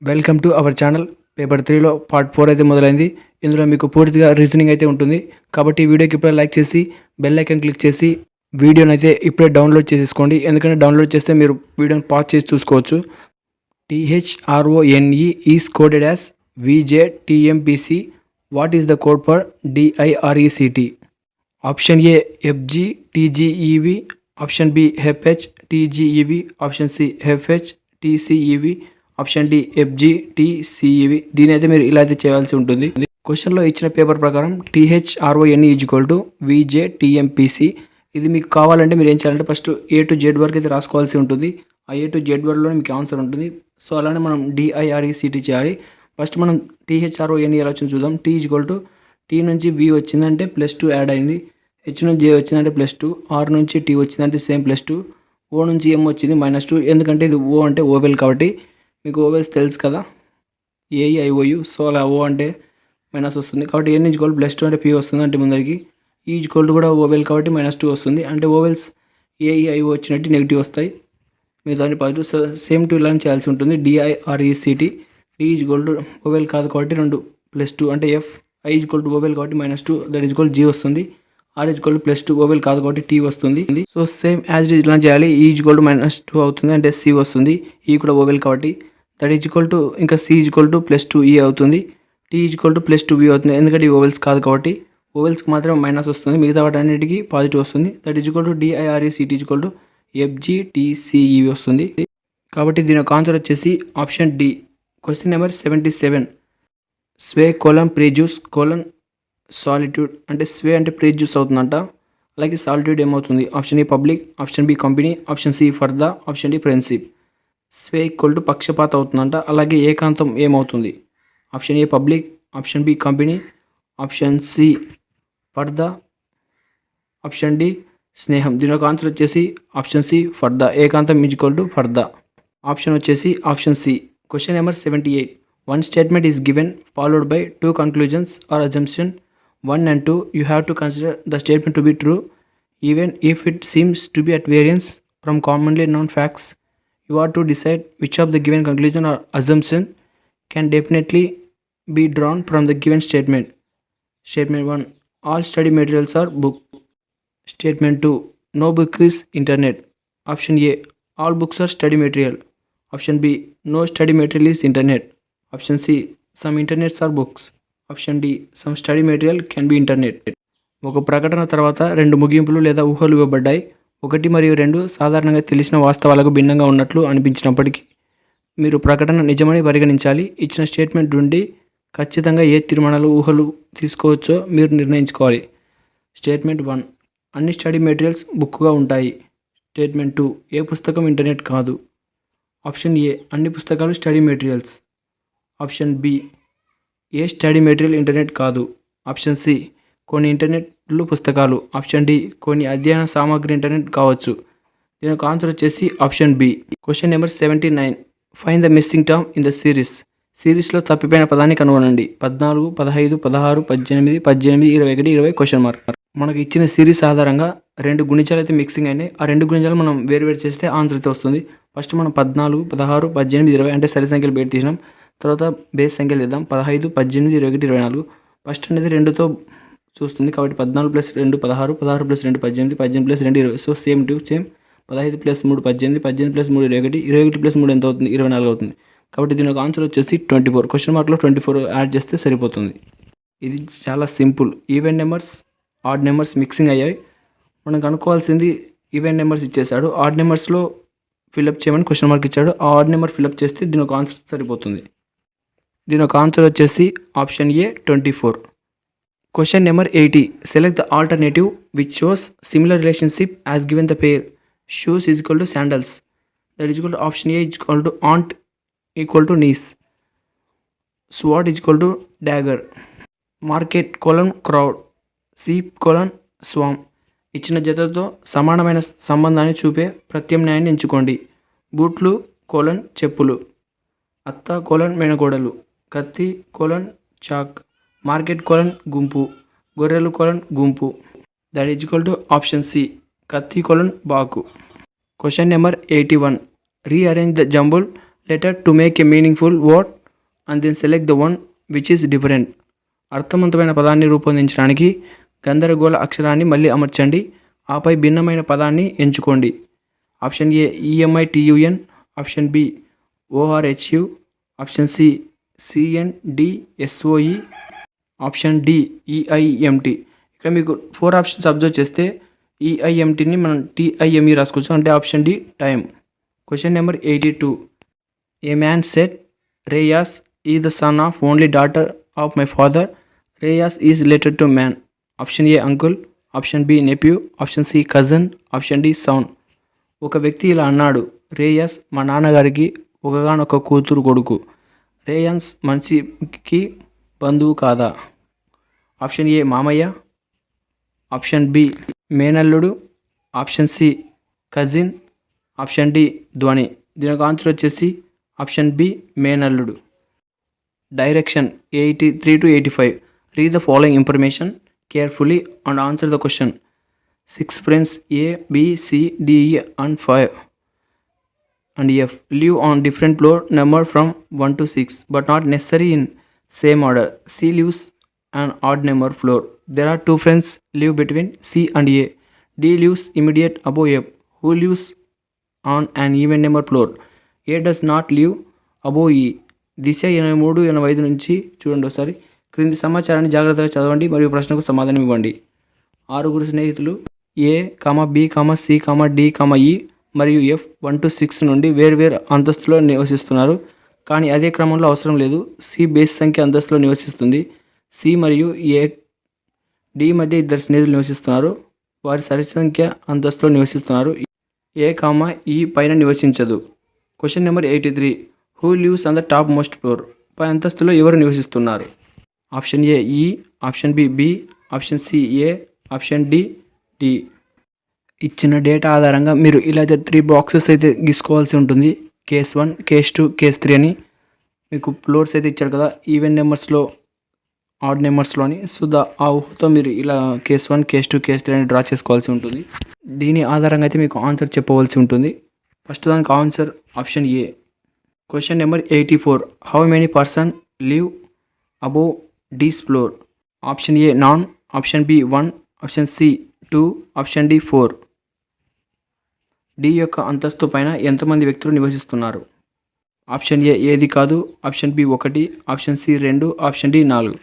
Welcome to our channel. Paper 3లో part 4 అయితే మొదలైంది. ఇందులో మీకు పూర్తిగా రీజనింగ్ అయితే ఉంటుంది. కాబట్టి వీడియోకి ఇప్పుడే లైక్ చేసి బెల్ ఐకాన్ క్లిక్ చేసి వీడియోని అయితే ఇప్పుడే డౌన్లోడ్ చేసేసుకోండి. ఎందుకంటే డౌన్లోడ్ చేస్తే మీరు వీడియోని పాజ్ చేసి చూసుకోవచ్చు. THRONE is coded as VJTMPC. What is the code for DIRECT? Option A FGTGEV, option B FHTGEV, option C FHTCEV, option D FGTCEV. దీని అయితే మీరు ఇలా అయితే చేయాల్సి ఉంటుంది. క్వశ్చన్లో ఇచ్చిన పేపర్ ప్రకారం THRONE VJTMPC. ఇది మీకు కావాలంటే మీరు ఏం చేయాలంటే ఫస్ట్ A to Z వరకు అయితే రాసుకోవాల్సి ఉంటుంది. ఆ A to Z వరకులోనే మీకు ఆన్సర్ ఉంటుంది. సో అలానే మనం DIRECT చేయాలి. ఫస్ట్ మనం THRONE ఎలా వచ్చింది చూద్దాం. T నుంచి V వచ్చిందంటే +2 యాడ్ అయింది. H నుంచి J వచ్చిందంటే +2, R నుంచి T వచ్చిందంటే సేమ్ +2, O నుంచి M వచ్చింది -2. ఎందుకంటే ఇది O అంటే ఓవెల్ కాబట్టి మీకు ఓవెల్స్ తెలుసు కదా, AEIOU. సో అలా O అంటే మైనస్ వస్తుంది కాబట్టి N ఈజ్ ఈక్వల్ +2 అంటే P వస్తుంది అంటే ముందరికి. E ఈజ్ ఈక్వల్ కూడా ఓవెల్ కాబట్టి -2 వస్తుంది అంటే ఓవెల్స్ AEIO వచ్చినట్టు నెగిటివ్ వస్తాయి, మిగతా పాజిటివ్. సేమ్ టు ఇలా చేయాల్సి ఉంటుంది. DIRECT. D is equal vowel కాదు కాబట్టి 2 +2 అంటే F. I is equal vowel కాబట్టి -2 దట్ ఈజ్ ఈక్వల్ G వస్తుంది. R ఈజ్ ఈక్వల్ +2 ఓవెల్ కాదు కాబట్టి T వస్తుంది. సో సేమ్ యాజ్ ఇట్ ఇలా చేయాలి. E ఈజ్ ఈక్వల్ -2 అవుతుంది అంటే C వస్తుంది. E కూడా ఓవెల్ కాబట్టి దట్ ఈజ్ ఈక్వల్ టు ఇంకా C is equal to +2E అవుతుంది. T is equal to +2B అవుతుంది ఎందుకంటే ఈ ఓవెల్స్ కాదు కాబట్టి. ఓవెల్స్కి మాత్రం మైనస్ వస్తుంది, మిగతా వాటి అన్నిటికీ పాజిటివ్ వస్తుంది. That is equal to DIRECT is equal to FGTCEV వస్తుంది. కాబట్టి దీని యొక్క ఆన్సర్ వచ్చేసి option D. Question number 77. Sway colon prejudice colon solitude అంటే స్వే అంటే ప్రీజ్యూస్ అవుతుందంట. అలాగే సాలిట్యూడ్ ఏమవుతుంది? Option A public, option B company, option C purdah, option D friendship. Sway equal to పక్షపాత అవుతుందంట. అలాగే ఏకాంతం ఏమవుతుంది? Option A public, option B company, option C purdah, option D స్నేహం. దీని యొక్క ఆన్సర్ వచ్చేసి ఆప్షన్ సి ఫర్దా. ఏకాంతం ఈజ్ ఈక్వల్ టు ఫర్దా. ఆప్షన్ వచ్చేసి option C. Question number 78. One statement is given followed by 2 conclusions or assumption 1 and 2. You have to consider the statement to be true even if it seems to be at variance from commonly known facts. You are to decide which of the given conclusion or assumption can definitely be drawn from the given statement. Statement 1. All study materials are book. Statement 2. No book is internet. Option A. All books are study material. Option B. No study material is internet. Option C some internets are books. Option D some study material can be internet. ఒక ప్రకటన తర్వాత 2 ముగింపులు లేదా ఊహలు ఇవ్వబడ్డాయి. 1 మరియు 2 సాధారణంగా తెలిసిన వాస్తవాలకు భిన్నంగా ఉన్నట్లు అనిపించినప్పటికీ మీరు ప్రకటన నిజమని పరిగణించాలి. ఇచ్చిన స్టేట్మెంట్ నుండి ఖచ్చితంగా ఏ తీర్మానాలు ఊహలు తీసుకోవచ్చో మీరు నిర్ణయించుకోవాలి. స్టేట్మెంట్ 1. అన్ని స్టడీ మెటీరియల్స్ బుక్గా ఉంటాయి. స్టేట్మెంట్ 2. ఏ పుస్తకం ఇంటర్నెట్ కాదు. ఆప్షన్ ఏ అన్ని పుస్తకాలు స్టడీ మెటీరియల్స్. ఆప్షన్ బి ఏ స్టడీ మెటీరియల్ ఇంటర్నెట్ కాదు. ఆప్షన్ సి కొన్ని ఇంటర్నెట్లు పుస్తకాలు. ఆప్షన్ డి కొన్ని అధ్యయన సామాగ్రి ఇంటర్నెట్ కావచ్చు. దీని యొక్క ఆన్సర్ వచ్చేసి option B. Question number 79. Find the missing term in the series. సిరీస్లో తప్పిపోయిన పదాన్ని కనుగొనండి. 14, 15, 16, 18, 18, 21, 20 క్వశ్చన్ మార్క్. మనకి ఇచ్చిన సిరీస్ ఆధారంగా 2 గుణిజాలు అయితే మిక్సింగ్ అయినాయి. ఆ 2 గుణిజాలు మనం వేరు చేస్తే ఆన్సర్ అయితే వస్తుంది. ఫస్ట్ మనం 14, 16, 18, 20 అంటే సరి సంఖ్యలు బయట తీసినాం. తర్వాత బేస్ సంఖ్యలు తీద్దాం. 15, 18, 21, 24. ఫస్ట్ అనేది 2తో చూస్తుంది కాబట్టి 14 + 2 16, 16 + 2 18, 18 + 2 20. సో సేమ్ 15 + 3 18, 18 + 3 21, 21 + 3 ఎంత అవుతుంది? 24 అవుతుంది. కాబట్టి దీని యొక్క ఆన్సర్ వచ్చేసి 24. క్వశ్చన్ మార్క్లో 24 యాడ్ చేస్తే సరిపోతుంది. ఇది చాలా simple. Even numbers odd numbers mixing అయ్యాయి. మనం కనుక్కోవాల్సింది ఈవెన్ నెంబర్స్ ఇచ్చేసాడు, ఆడ్ నెంబర్స్లో ఫిల్అప్ చేయమని క్వశ్చన్ మార్క్ ఇచ్చాడు. ఆ ఆడ్ నెంబర్ ఫిల్అప్ చేస్తే దీని ఒక ఆన్సర్ సరిపోతుంది. దీని ఒక ఆన్సర్ వచ్చేసి option A 24. Question number 80. Select the alternative which shows similar relationship as given the pair shoes is equal to sandals. That is equal to option A is equal to aunt equal to niece. Sword is equal to dagger. Market colon crowd. Sheep colon swarm. ఇచ్చిన జతతో సమానమైన సంబంధాన్ని చూపే ప్రత్యామ్నాయాన్ని ఎంచుకోండి. బూట్లు colon చెప్పులు. అత్త కోలన్ మేనగోడలు. కత్తి కోలన్ చాక్. మార్కెట్ కోలన్ గుంపు. గొర్రెలు కోలన్ గుంపు. That is equal to option C కత్తి కోలన్ బాకు. Question number 81. Rearrange the jumble letter to make a meaningful word and then select the one which is different. అర్థవంతమైన పదాన్ని రూపొందించడానికి గందరగోళ అక్షరాన్ని మళ్ళీ అమర్చండి, ఆపై భిన్నమైన పదాన్ని ఎంచుకోండి. Option A EMITUN, option B ORHU, option C CNDSOE, option D EIMT. ఇక్కడ మీకు 4 ఆప్షన్స్ అబ్జర్వ్ చేస్తే EIMTని మనం TIME రాసుకోవచ్చు, అంటే option D time. Question number 82. A man said Reyas is the son of only daughter of my father. Reyas is related to man. Option A uncle, option B nephew, option C cousin, option D son. ఒక వ్యక్తి ఇలా అన్నాడు, రేయాస్ మా నాన్నగారికి ఒకగానొక కూతురు కొడుకు. రేయాన్స్ మనిషికి బంధువు కాదా? ఆప్షన్ ఏ మామయ్య, ఆప్షన్ బి మేనల్లుడు, option C cousin, option D ధ్వని. దీనికి ఆన్సర్ వచ్చేసి ఆప్షన్ బి మేనల్లుడు. Direction 83 to 85. Read the following information carefully and answer the question. 6 friends A, B, C, D, E and 5 and F live on different floor number from 1 to 6 but not necessary in same order. C lives an odd number floor. There are 2 friends live between C and A. D lives immediate above F, who lives on an even number floor. A does not live above E. దిశ 83, 85 నుంచి చూడండి ఒకసారి. క్రింది సమాచారాన్ని జాగ్రత్తగా చదవండి మరియు ప్రశ్నకు సమాధానం ఇవ్వండి. 6 స్నేహితులు A, B, C, D, E మరియు F 1 to 6 నుండి వేర్వేరు అంతస్తులో నివసిస్తున్నారు. కానీ అదే క్రమంలో అవసరం లేదు. C బేస్ సంఖ్య అంతస్తులో నివసిస్తుంది. C మరియు D మధ్య 2 స్నేహితులు నివసిస్తున్నారు. వారి సరి సంఖ్య అంతస్తులో నివసిస్తున్నారు. A, E పైన నివసించదు. Question number 83. Who lives on the top most floor. పై అంతస్తులో ఎవరు నివసిస్తున్నారు? Option A E, option B B, option C A, option D D. ఇచ్చిన డేటా ఆధారంగా మీరు ఇలా 3 బాక్సెస్ అయితే గీసుకోవాల్సి ఉంటుంది. కేస్ 1, కేస్ 2, కేస్ 3 అని. మీకు ఫ్లోర్స్ అయితే ఇచ్చారు కదా, ఈవెన్ నెంబర్స్లో, ఆడ్ నెంబర్స్లోని. సో ఆ ఊహతో మీరు ఇలా కేస్ 1, కేస్ 2, కేస్ 3 అని డ్రా చేసుకోవాల్సి ఉంటుంది. దీని ఆధారంగా అయితే మీకు ఆన్సర్ చెప్పవలసి ఉంటుంది. ఫస్ట్ దానికి answer option A. Question number 84. How many person live above D's floor. Option A none, option B 1, option C 2, option D 4. D యొక్క అంతస్తు పైన ఎంతమంది వ్యక్తులు నివసిస్తున్నారు? ఆప్షన్ ఏ ఏది కాదు, option B 1, option C 2, option D 4.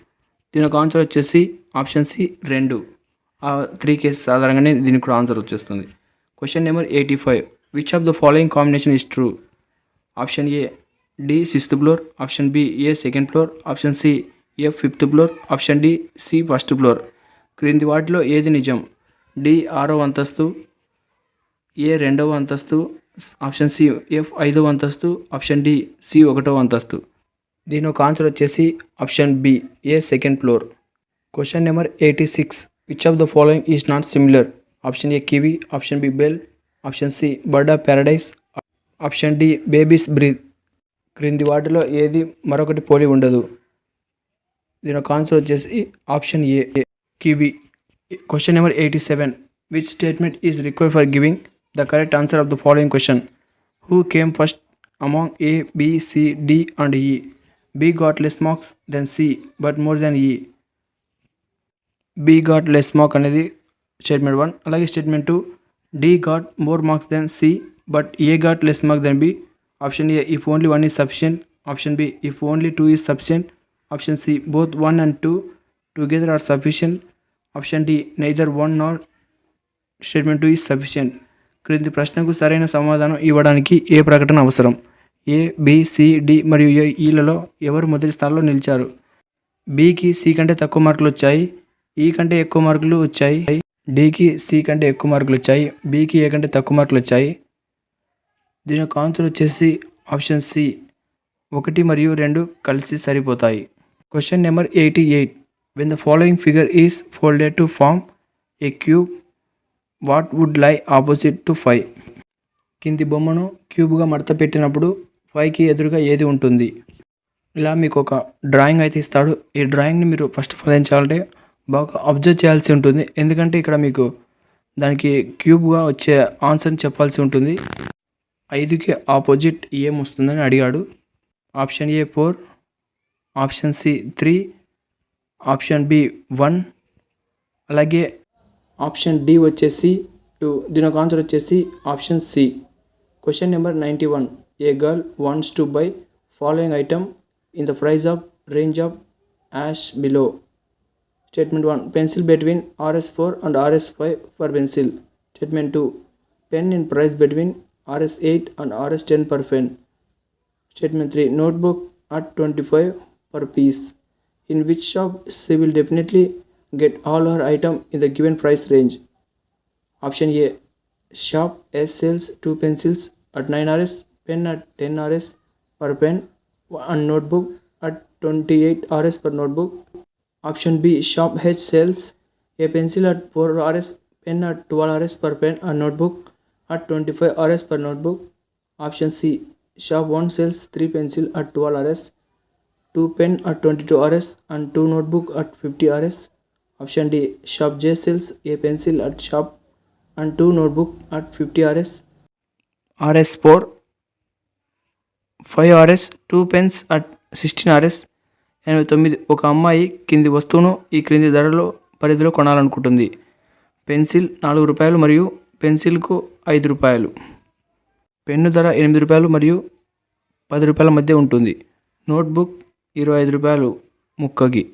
దీనికి ఆన్సర్ వచ్చేసి ఆప్షన్ సి 2. ఆ 3 కేసెస్ ఆధారంగానే దీనికి కూడా ఆన్సర్ వచ్చేస్తుంది. Question number 85. Which of the following combination is true? Option A D 6th floor, option B A 2nd floor, option C F 5th floor, option D C 1st floor. క్రింది వాటిలో ఏది నిజం? D 6వ అంతస్తు, ఏ 2వ అంతస్తు, option C F 5వ అంతస్తు, ఆప్షన్ డి సి 1వ అంతస్తు. దీని ఒక ఆన్సర్ వచ్చేసి option B A 2nd floor. Question number 86. Which of the following is not similar? Option A kiwi, option B bell, option C bird of paradise, option D baby's breath. క్రింది వాటిలో ఏది మరొకటి పోలి ఉండదు? దీని ఒక ఆన్సర్ వచ్చేసి option A kiwi. Question number 87. Which statement is required for giving the correct answer of the following question? Who came first among A, B, C, D and E? B got less marks than C but more than E. B got less mark అనేది statement 1. అలాగే statement 2, D got more marks than C but A got less marks than B. Option A, if only 1 is sufficient. Option B, if only 2 is sufficient. Option C, both 1 and 2 together are sufficient. Option D, neither 1 nor statement 2 is sufficient. క్రింది ప్రశ్నకు సరైన సమాధానం ఇవ్వడానికి ఏ ప్రకటన అవసరం? ఏ, B, C, D మరియు ఈలలో ఎవరు మొదటి స్థానంలో నిలిచారు? బికి సి కంటే తక్కువ మార్కులు వచ్చాయి, ఈ కంటే ఎక్కువ మార్కులు వచ్చాయి, డికి సి కంటే ఎక్కువ మార్కులు వచ్చాయి, బికి ఏ కంటే తక్కువ మార్కులు వచ్చాయి. దీని యొక్క ఆన్సర్ వచ్చేసి ఆప్షన్ సి 1 మరియు 2 కలిసి సరిపోతాయి. Question number 88. When the following figure is folded to form a cube, what would lie opposite to 5? కింది బొమ్మను క్యూబ్గా మడత పెట్టినప్పుడు 5కి ఎదురుగా ఏది ఉంటుంది? ఇలా మీకు ఒక డ్రాయింగ్ అయితే ఇస్తాడు. ఈ డ్రాయింగ్ని మీరు ఫస్ట్ ఆఫ్ ఆల్ ఏం చేయాలంటే బాగా అబ్జర్వ్ చేయాల్సి ఉంటుంది. ఎందుకంటే ఇక్కడ మీకు దానికి క్యూబ్గా వచ్చే ఆన్సర్ని చెప్పాల్సి ఉంటుంది. 5కి ఆపోజిట్ ఏమొస్తుందని అడిగాడు. Option A 4, option C 3, option B 1, అలాగే ఆప్షన్ డి వచ్చేసి 2. దీని ఒక ఆన్సర్ వచ్చేసి option C. Question number 91. A girl wants to buy following item in the price of range of as below. Statement 1. Pencil between Rs4 and Rs5 per pencil. Statement 2. Pen in price between Rs8 and Rs10 per pen. Statement 3. Notebook at 25 per piece. In which shop she will definitely get all her item in the given price range. Option A. Shop S sells 2 pencils at 9 Rs, pen at 10 Rs per pen and notebook at 28 Rs per notebook. Option B. Shop H sells a pencil at 4 Rs, pen at 12 Rs per pen and notebook at 25 Rs per notebook. Option C. Shop 1 sells 3 pencil at 12 Rs, 2 pen at 22 Rs and 2 notebook at 50 Rs. Option D. Shop J sells a pencil at shop and 2 notebook at 50 Rs. Rs4, 5 Rs, 2 pens at 16 Rs. 89. ఒక అమ్మాయి కింది వస్తువును ఈ క్రింది ధరలో పరిధిలో కొనాలనుకుంటుంది. Pencil ₹4 మరియు పెన్సిల్కు ₹5. Pen ధర ₹8 మరియు ₹10 మధ్య ఉంటుంది. నోట్బుక్ ₹25 ముక్కకి.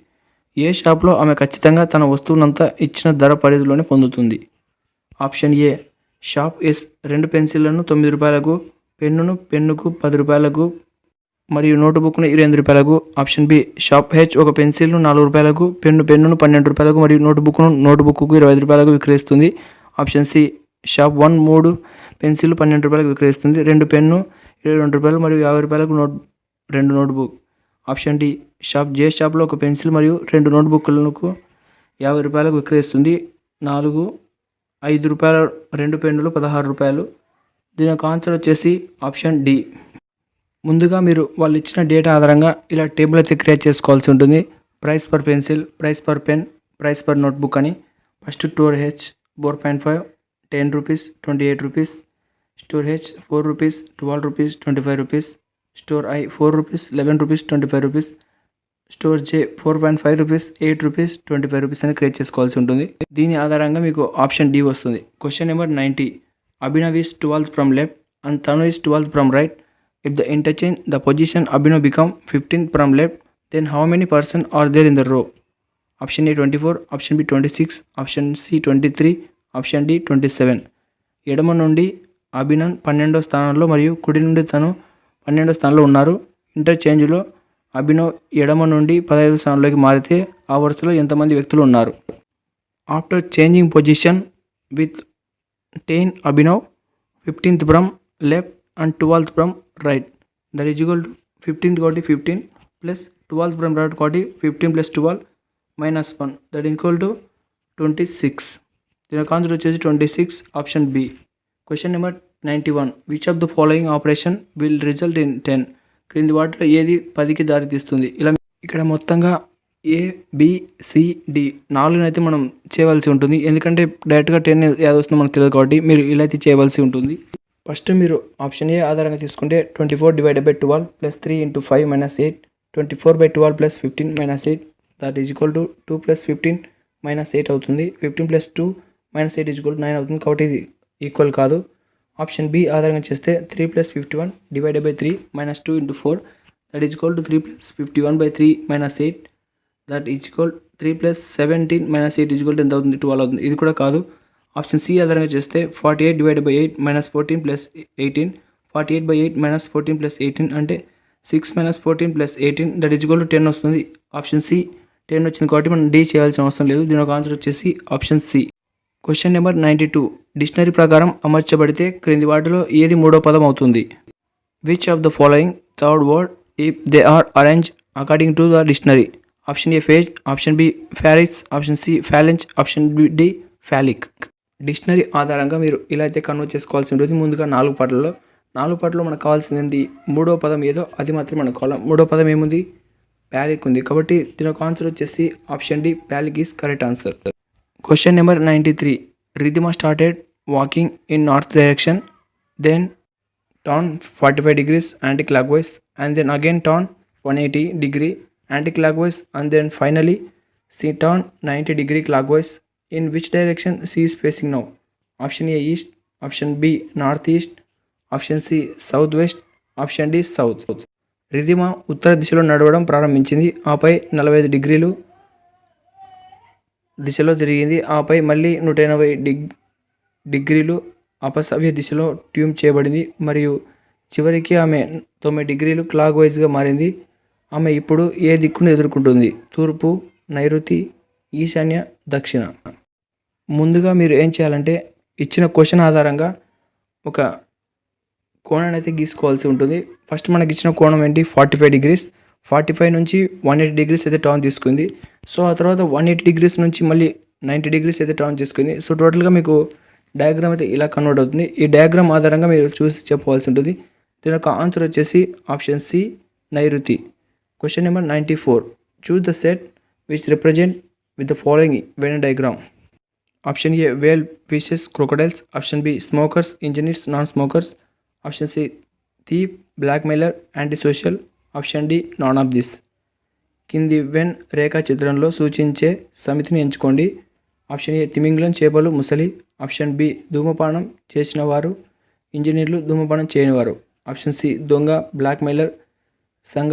ఏ షాప్లో ఆమె ఖచ్చితంగా తన వస్తువునంతా ఇచ్చిన ధర పరిధిలోనే పొందుతుంది. Option A. షాప్ ఎస్ 2 పెన్సిళ్లను ₹9, పెన్నుకు ₹10 మరియు నోటుబుక్ను ₹28. Option B. షాప్ హెచ్ ఒక పెన్సిల్ను ₹4, పెన్నును ₹12 మరియు నోటుబుక్కు ₹25 విక్రయిస్తుంది. Option C. షాప్ 1 3 పెన్సిల్ ₹12 విక్రయిస్తుంది. 2 పెన్ను ₹22 మరియు ₹50 2 notebook. Option D. Shop J షాప్లో ఒక పెన్సిల్ మరియు 2 నోట్బుక్లకు ₹50 విక్రయిస్తుంది. 4 ₹5 2 పెన్నులు ₹16. దీని యొక్క ఆన్సర్ వచ్చేసి ఆప్షన్ డి. ముందుగా మీరు వాళ్ళు ఇచ్చిన డేటా ఆధారంగా ఇలా టేబుల్ అయితే క్రియేట్ చేసుకోవాల్సి ఉంటుంది. Price per pencil, price per pen, price per notebook అని. First store H 4.5 ₹10 ₹28, store H ₹4 ₹12 ₹25, store I ₹4 ₹11 ₹25, store J 4.5 ₹8 ₹25 అని క్రియేట్ చేసుకోవాల్సి ఉంటుంది. దీని ఆధారంగా మీకు ఆప్షన్ డి వస్తుంది. Question number 90. Abhinav is 12th from left and Tanu is 12th from right. If the interchange the position Abhinav become 15th from left, then how many persons are there in the row? Option A 24, option B 26, option C 23, option D 27. ఎడమ నుండి అభినవ్ 12వ స్థానంలో మరియు కుడి నుండి తను 12వ స్థానంలో ఉన్నారు. ఇంటర్చేంజ్లో అభినవ్ ఎడమ నుండి 15వ స్థానంలోకి మారితే ఆ వరుసలో ఎంతమంది వ్యక్తులు ఉన్నారు? After changing position with 10 Abhinav 15th from left and 12th from right, that is equal to 15th got 15 plus 12th from right got 15 plus 12 minus 1, that is equal to 26. దీని ఆన్సర్ వచ్చేసి 26, option B. Question number 91. Which of the following operation will result in 10? క్రింది వాటిలో ఏది 10కి దారి తీస్తుంది? ఇలా ఇక్కడ మొత్తంగా ఏ బి సి డి 4 అయితే మనం చేయవలసి ఉంటుంది. ఎందుకంటే డైరెక్ట్గా 10 ఏది వస్తుందో మనకు తెలియదు కాబట్టి మీరు ఇలా అయితే చేయవలసి ఉంటుంది. ఫస్ట్ మీరు ఆప్షన్ ఏ ఆధారంగా తీసుకుంటే 24 divided by 12 plus 3 into 5 minus 8, 24 by 12 plus 15 minus 8, that is equal to 2 plus 15 minus 8 అవుతుంది. 15 plus 2 minus 8 is equal to 9 అవుతుంది. కాబట్టి ఇది ఈక్వల్ కాదు. ఆప్షన్ బి ఆధారంగా చేస్తే 3 plus 51 divided by 3 minus 2 into 4, that is equal to 3 plus 51 by 3 minus 8, that is equal 3 plus 17 minus 8 is equal to ఎంత అవుతుంది? 12 అవుతుంది. ఇది కూడా కాదు. ఆప్షన్ సి ఆధారంగా చేస్తే 48 divided by 8 minus 14 plus 18, 48 by 8 minus 14 plus 18 అంటే 6 minus 14 plus 18, that is equal to 10 వస్తుంది. ఆప్షన్ సి 10 వచ్చింది కాబట్టి మనం డి చేయాల్సిన అవసరం లేదు. దీని ఒక ఆన్సర్ వచ్చేసి option C. Question number 92. Dictionary ప్రకారం అమర్చబడితే క్రింది వాటిలో ఏది మూడో పదం అవుతుంది? Which of the following third word if they are arrange according to the dictionary? Option A phase, option B pharynx, option C phalange, option D phallic. Dictionary ఆధారంగా మీరు ఇలా అయితే కన్వర్ట్ చేసుకోవాల్సి ఉంటుంది. ముందుగా 4 పాటల్లో మనకు కావాల్సింది మూడో పదం ఏదో అది మాత్రం మనకు కావాలి. మూడో పదం ఏముంది? ప్యాలిక్ ఉంది. కాబట్టి దీని ఒక ఆన్సర్ వచ్చేసి ఆప్షన్ డి ప్యాలిక్ is correct answer. Question number 93. Ridhima started walking in north direction, then turn 45 degrees anti-clockwise, and then again turn 180 degree anti-clockwise, and then finally C turn 90 degree clockwise. In which direction C is facing now? Option A east, option B northeast, option C southwest, option D south. రిజిమా ఉత్తర దిశలో నడవడం ప్రారంభించింది, ఆపై 45 డిగ్రీలు దిశలో తిరిగింది, ఆపై మళ్ళీ 180 డిగ్రీలు అపసవ్య దిశలో ట్యూన్ చేయబడింది మరియు చివరికి ఆమె 90 డిగ్రీలు క్లాక్ వైజ్గా మారింది. ఆమె ఇప్పుడు ఏ దిక్కును ఎదుర్కొంటుంది? తూర్పు, నైరుతి, ఈశాన్య, దక్షిణ. ముందుగా మీరు ఏం చేయాలంటే ఇచ్చిన క్వశ్చన్ ఆధారంగా ఒక కోణాన్ని అయితే గీసుకోవాల్సి ఉంటుంది. ఫస్ట్ మనకి ఇచ్చిన కోణం ఏంటి? 45 డిగ్రీస్. 45 నుంచి 180 డిగ్రీస్ అయితే టర్న్ తీసుకుంది. సో ఆ తర్వాత 180 డిగ్రీస్ నుంచి మళ్ళీ 90 డిగ్రీస్ అయితే టర్న్ చేసుకుంది. సో టోటల్గా మీకు డయాగ్రామ్ అయితే ఇలా కన్వర్ట్ అవుతుంది. ఈ డయాగ్రామ్ ఆధారంగా మీరు చూసి చెప్పవలసి ఉంటుంది. దీని యొక్క ఆన్సర్ వచ్చేసి ఆప్షన్ సి నైరుతి. Question number 94. Choose the set which represent with the following Venn diagram. Option A whale, fishes, crocodiles. Option B smokers, engineers, non smokers. Option C thief, blackmailer, anti social. Option D none of this. కింది Venn రేఖాచిత్రంలో సూచించే సమితిని ఎంచుకోండి. Option ఏ తిమింగలం, చేపలు, ముసలి. Option B ధూమపానం చేసిన వారు, ఇంజనీర్లు, ధూమపానం చేయనివారు. ఆప్షన్ సి దొంగ, బ్లాక్మెయిలర్, సంఘ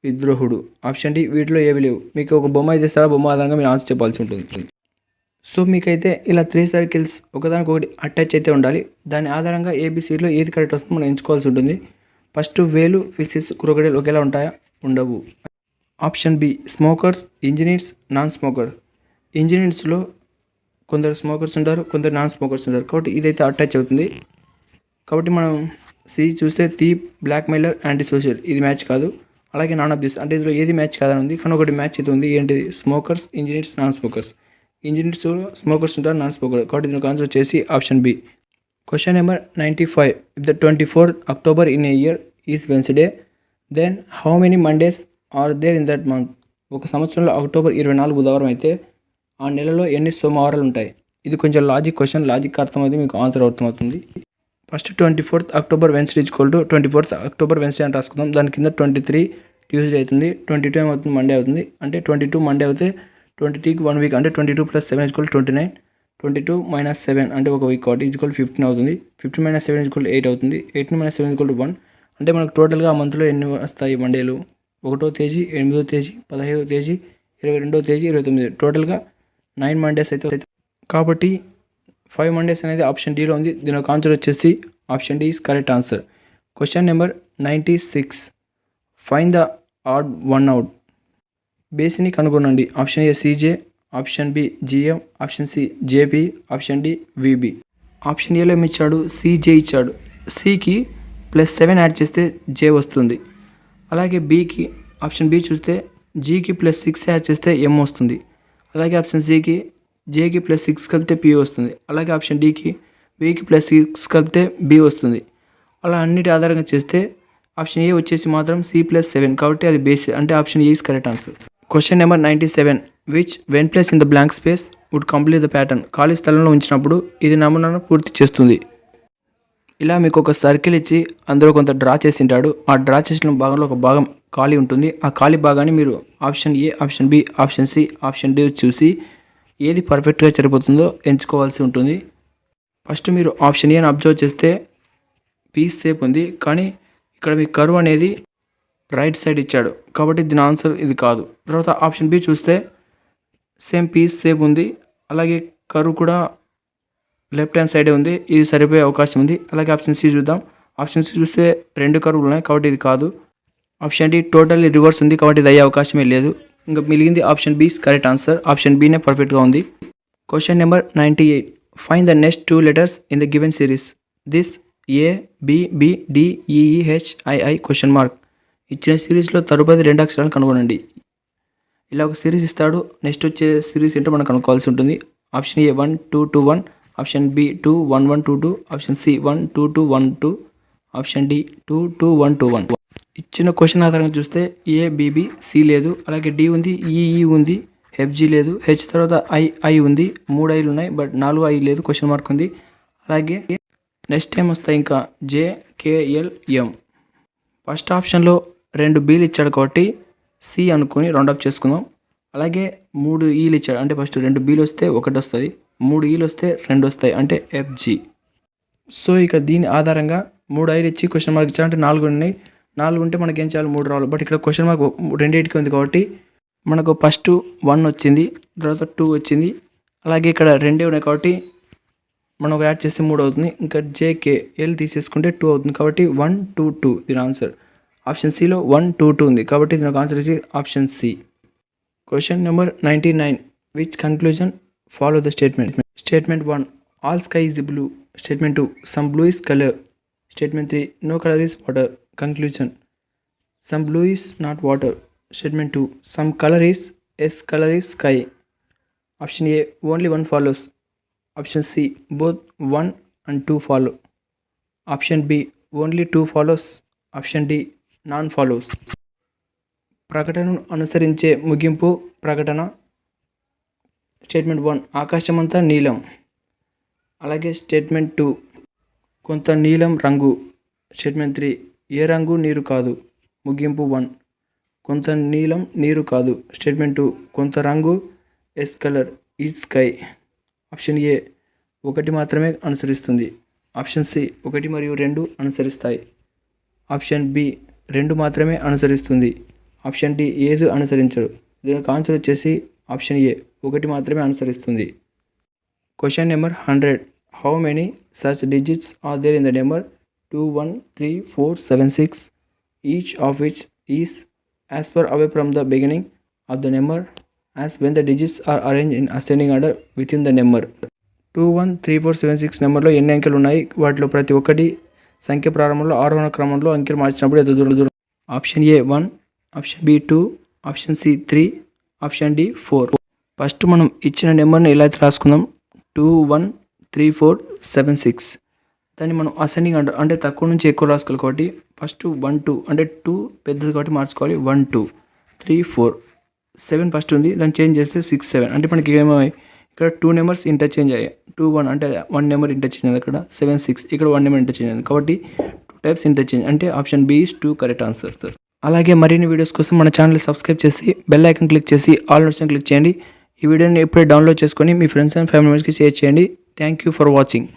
విద్రోహుడు. ఆప్షన్ డి వీటిలో ఏవి లేవు. మీకు ఒక బొమ్మ అయితే ఇస్తారా, బొమ్మ ఆధారంగా మీరు ఆన్సర్ చెప్పాల్సి ఉంటుంది. సో మీకైతే ఇలా 3 సర్కిల్స్ ఒకదానికొకటి అటాచ్ అయితే ఉండాలి. దాని ఆధారంగా ఏబిసిలో ఏది కరెక్ట్ వస్తుందో మనం ఎంచుకోవాల్సి ఉంటుంది. ఫస్ట్ వేలు, ఫిషెస్, క్రొకడైల్ ఒకేలా ఉంటాయా? ఉండవు. Option B smokers, engineers, non smoker. ఇంజనీర్స్లో కొందరు స్మోకర్స్ ఉంటారు, కొందరు నాన్ స్మోకర్స్ ఉంటారు, కాబట్టి ఇదైతే అటాచ్ అవుతుంది. కాబట్టి మనం సి చూస్తే థీప్, బ్లాక్మెయిలర్, యాంటీ సోషల్ ఇది మ్యాచ్ కాదు. అలాగే నాన్ ఆఫ్ దిస్ అంటే ఇందులో ఏది మ్యాచ్ కాదని ఉంది, కానీ ఒకటి మ్యాచ్ అయితే ఉంది. ఏంటిది? Smokers, engineers, non smokers. Engineers smokers ఉంటారు, నాన్ స్మోకర్. కాబట్టి దీనికి ఆన్సర్ వచ్చేసి option B. Question number 95. If the 24th October in a year is Wednesday, then how many Mondays are there in that month. ఒక సంవత్సరంలో October 24 బుధవారం అయితే ఆ నెలలో ఎన్ని సోమవారాలు ఉంటాయి? ఇది కొంచెం లాజిక్ క్వశ్చన్, లాజిక్ అర్థమైతే మీకు ఆన్సర్ అర్థమవుతుంది. First 24th October Wednesday equal to 24th October Wednesday అని రాసుకుందాం. దాని కింద 23 ట్యూస్డే అవుతుంది, 22 ఏమవుతుంది? మండే అవుతుంది. అంటే 22 మండే అవుతే 22కి 1 వీక్ అంటే 22 + 7 = 29. 22 - 7 అంటే ఒక వీక్ కాబట్టి ఈక్వల్ 15 అవుతుంది. 15 - 7 = 8 అవుతుంది. 18 - 7 = 1. అంటే మనకు టోటల్గా ఆ మంత్లో ఎన్ని వస్తాయి మండేలు? 1వ తేదీ, 8వ తేదీ, 15వ తేదీ, 22వ తేదీ, 29. టోటల్గా 9 మండేస్ అయితే. కాబట్టి 5 మండేస్ అనేది ఆప్షన్ డీలో ఉంది. దీని యొక్క ఆన్సర్ వచ్చేసి option D is correct answer. Question number 96. Find the odd one out. బేస్ని కనుగొనండి. Option A CJ, option B GM, option C JP, option D VB. Option ఏలో ఏమి ఇచ్చాడు? సిజే ఇచ్చాడు. సికి +7 యాడ్ చేస్తే జే వస్తుంది. అలాగే బికి ఆప్షన్ బి చూస్తే జీకి +6 యాడ్ చేస్తే ఎం వస్తుంది. అలాగే ఆప్షన్ సికి జేకి +6 కలిపితే పి వస్తుంది. అలాగే ఆప్షన్ డికి వికి +6 కలిపితే బి వస్తుంది. అలా అన్నిటి ఆధారంగా చేస్తే ఆప్షన్ ఏ వచ్చేసి మాత్రం C+7 కాబట్టి అది బేస్ అంటే option A is correct answer. Question number 97. Which when place in the blank space would complete the pattern. ఖాళీ స్థలంలో ఉంచినప్పుడు ఇది నమూనాను పూర్తి చేస్తుంది. ఇలా మీకు ఒక సర్కిల్ ఇచ్చి అందులో కొంత డ్రా చేసి ఉంటాడు. ఆ డ్రా చేసిన భాగంలో ఒక భాగం ఖాళీ ఉంటుంది. ఆ ఖాళీ భాగాన్ని మీరు option A, option B, option C, option D చూసి ఏది పర్ఫెక్ట్గా సరిపోతుందో ఎంచుకోవాల్సి ఉంటుంది. ఫస్ట్ మీరు ఆప్షన్ ఏని అబ్జర్వ్ చేస్తే పీస్ షేప్ ఉంది, కానీ ఇక్కడ మీ కర్వ్ అనేది రైట్ సైడ్ ఇచ్చాడు కాబట్టి దీని ఆన్సర్ ఇది కాదు. తర్వాత ఆప్షన్ బి చూస్తే సేమ్ పీస్ షేప్ ఉంది, అలాగే కర్వ్ కూడా లెఫ్ట్ హ్యాండ్ సైడే ఉంది, ఇది సరిపోయే అవకాశం ఉంది. అలాగే ఆప్షన్ సి చూద్దాం. ఆప్షన్ సి చూస్తే 2 కర్వ్లు ఉన్నాయి కాబట్టి ఇది కాదు. ఆప్షన్ డి టోటల్లీ రివర్స్ ఉంది కాబట్టి ఇది అయ్యే అవకాశమే లేదు. ఇంకా మిగిలింది option B correct answer. Option బినే పర్ఫెక్ట్గా ఉంది. Question number 98. Find the next 2 letters in the given series. This A, B, B, D, E, H, I, question mark. ఇచ్చిన సిరీస్లో తరుపతి 2 అక్షరాలను కనుగొనండి. ఇలా ఒక సిరీస్ ఇస్తాడు. నెక్స్ట్ వచ్చే సిరీస్ ఏంటో మనం కనుక్కోవాల్సి ఉంటుంది. Option A 1 2 2 1, option B 2 1 1 2 2, option C 1 2 2 1 2, option D 2 2 1 2 1. ఇచ్చిన క్వశ్చన్ ఆధారంగా చూస్తే ఏ, బి, సి లేదు, అలాగే డి ఉంది, ఈ ఉంది, హెచ్ లేదు, హెచ్ తర్వాత ఐ ఉంది, 3 ఐలు ఉన్నాయి బట్ 4 ఐ లేదు, క్వశ్చన్ మార్క్ ఉంది. అలాగే నెక్స్ట్ ఏం వస్తాయి ఇంకా JKLM. ఫస్ట్ ఆప్షన్లో 2 B'లు ఇచ్చాడు కాబట్టి సి అనుకుని రౌండ్ అప్ చేసుకుందాం. అలాగే 3 E'లు ఇచ్చాడు అంటే ఫస్ట్ 2 B'లు వస్తే 1 వస్తుంది, 3 E'లు వస్తే 2 వస్తాయి అంటే FG. సో ఇక దీని ఆధారంగా 3 I'లు ఇచ్చి క్వశ్చన్ మార్క్ ఇచ్చారంటే 4 ఉన్నాయి. 4 ఉంటే మనకి ఏం చేయాలి, 3 రావాలి. బట్ ఇక్కడ క్వశ్చన్ మార్క్ రెండింటికి ఉంది కాబట్టి మనకు ఫస్ట్ 1 వచ్చింది, తర్వాత 2 వచ్చింది. అలాగే ఇక్కడ 2 ఉన్నాయి కాబట్టి మనం యాడ్ చేస్తే 3 అవుతుంది. ఇంకా JKL తీసేసుకుంటే 2 అవుతుంది కాబట్టి 1 2 2 దీని ఆన్సర్. ఆప్షన్ సిలో 1 2 2 ఉంది కాబట్టి దీనికి ఆన్సర్ వచ్చి option C. Question number 99. Which conclusion follow the statement? Statement 1 all sky is blue. Statement 2 some blue is colour. Statement 3 no colour is water. Conclusion some blue is not water. Statement 2 some colour is S colour is sky. Option A only 1 follows. Option C both 1 and 2 follow. Option B only 2 follows. Option D none follows. ప్రకటనను అనుసరించే ముగింపు ప్రకటన. Statement 1 ఆకాశమంతా నీలం. అలాగే statement 2 కొంత నీలం రంగు. Statement 3 ఏ రంగు నీరు కాదు. ముగింపు 1 కొంత నీలం నీరు కాదు. స్టేట్మెంట్ 2 కొంత రంగు S colour is sky. Option A 1 మాత్రమే అనుసరిస్తుంది. ఆప్షన్ సి 1 మరియు 2 అనుసరిస్తాయి. ఆప్షన్ బి 2 మాత్రమే అనుసరిస్తుంది. ఆప్షన్ డి ఏది అనుసరించడు. దీనికి ఆన్సర్ వచ్చేసి ఆప్షన్ ఏ 1 మాత్రమే అనుసరిస్తుంది. Question number 100. How many such digits are there in the number 2 1 3 4 7 6 each of which is as far away from the beginning of the number as when the digits are arranged in ascending order within the number. 2 1 3 4 7 6 నెంబర్లో ఎన్ని అంకెలు ఉన్నాయి, వాటిలో ప్రతి ఒక్కటి సంఖ్య ప్రారంభంలో ఆరోహణ క్రమంలో అంకెలు మార్చినప్పుడు ఎంత దూరం. Option A 1, option B 2, option C 3, option D 4. First మనం ఇచ్చిన నెంబర్ని ఇలా రాసుకుందాం. 2 1 3 4 7 6. దాన్ని మనం అసెండింగ్ ఆర్డర్ అంటే తక్కువ నుంచి ఎక్కువ రాసుకోవాలి కాబట్టి ఫస్ట్ 1 2 అంటే 2 పెద్దది కాబట్టి మార్చుకోవాలి. 1 2 3 4 7 ఫస్ట్ ఉంది, దాన్ని చేంజ్ చేస్తే 6 7 అంటే మనకి ఏమయ్యాయి ఇక్కడ 2 నెంబర్స్ ఇంటర్చేంజ్ అయ్యాయి. 2 1 అంటే 1 నెంబర్ ఇంటర్చేంజ్ అయింది, అక్కడ 7 6 ఇక్కడ 1 నెంబర్ ఇంటర్చేంజ్ అయింది కాబట్టి 2 టైప్స్ ఇంటర్చేంజ్ అంటే option B is 2 correct answer. అలాగే మరిన్ని వీడియోస్ కోసం మన ఛానల్ సబ్స్క్రైబ్ చేసి బెల్ ఐకాన్ క్లిక్ చేసి ఆల్ నోటిఫికేషన్ క్లిక్ చేయండి. ఈ వీడియోని ఎప్పుడే డౌన్లోడ్ చేసుకొని మీ ఫ్రెండ్స్ అండ్ ఫ్యామిలీ మెంబర్స్కి షేర్ చేయండి. Thank you for watching.